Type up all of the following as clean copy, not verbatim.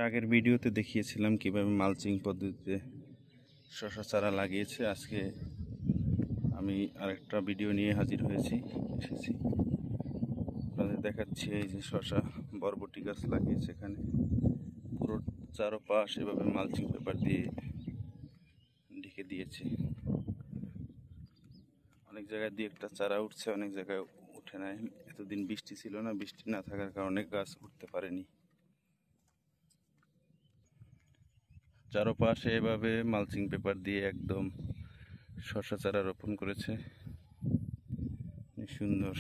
আগের ভিডিওতে দেখিয়েছিলাম কিভাবে মালচিং পদ্ধতিতে শসা চারা লাগিয়েছে। আজকে আমি আরেকটা ভিডিও নিয়ে হাজির এসেছি আপনাদের দেখাচ্ছি। এই যে শসা বরবটি গাছ লাগিয়েছে, এখানে পুরো চারপাশ এভাবে মালচিং পেপার দিয়ে ঢেকে দিয়েছে। অনেক জায়গায় দিয়ে একটা চারা উঠছে, অনেক জায়গায় উঠে নাই। এতদিন বৃষ্টি ছিল না, বৃষ্টি না থাকার কারণে গাছ উঠতে পারেনি। চারপাশে এভাবে মালচিং পেপার দিয়ে একদম শসা চারা রোপণ করেছে। সুন্দর।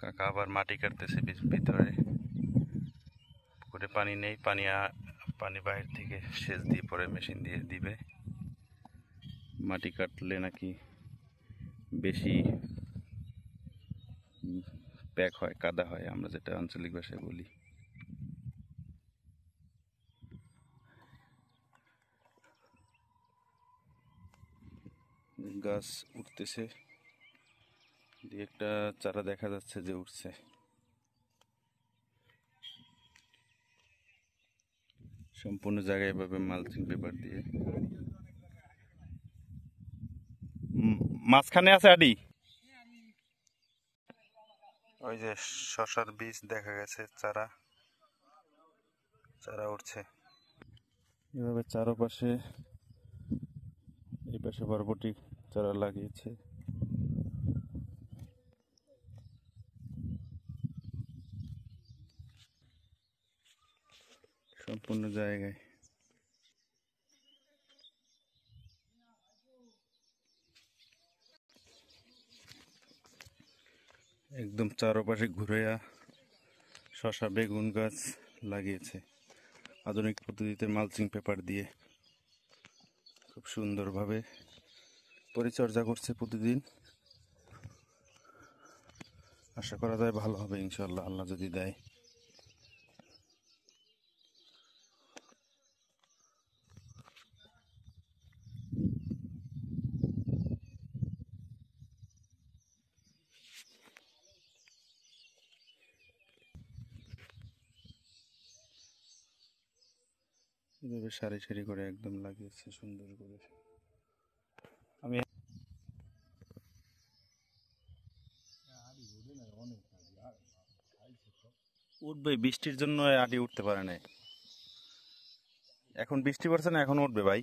কাকা আবার মাটি কাটতেছে ভিতরে। পুকুরে পানি নেই, পানি বাইরে থেকে সেচ দিয়ে পরে মেশিন দিয়ে দিবে। মাটি কাটলে নাকি বেশি প্যাক হয়, কাদা হয়, আমরা যেটা আঞ্চলিক ভাষায় বলি। গাছ উঠতেছে, দিয়ে একটা চারা দেখা যাচ্ছে যে উঠছে। সম্পূর্ণ জায়গায় এভাবে মালচিং পেপার দিয়ে। মাঝখানে আছে আডি, ওই যে শসার বীজ দেখা গেছে, চারা উঠছে এভাবে চারপাশে। এই পাশে বরবটি চারা লাগিয়েছে। সম্পূর্ণ জায়গায় একদম চারপাশে ঘুরেয়া শসা বেগুন গাছ লাগিয়েছে আধুনিক পদ্ধতিতে মালচিং পেপার দিয়ে। খুব সুন্দরভাবে পরিচর্যা করছে প্রতিদিন। আশা করা যায় ভালো হবে ইনশাল্লাহ, আল্লাহ যদি দেয়। এভাবে সারি সারি করে একদম লাগিয়েছে সুন্দর করে। আমি উঠবে, বৃষ্টির জন্য আডি উঠতে পারে না। এখন বৃষ্টি পড়ছে না, এখন উঠবে ভাই।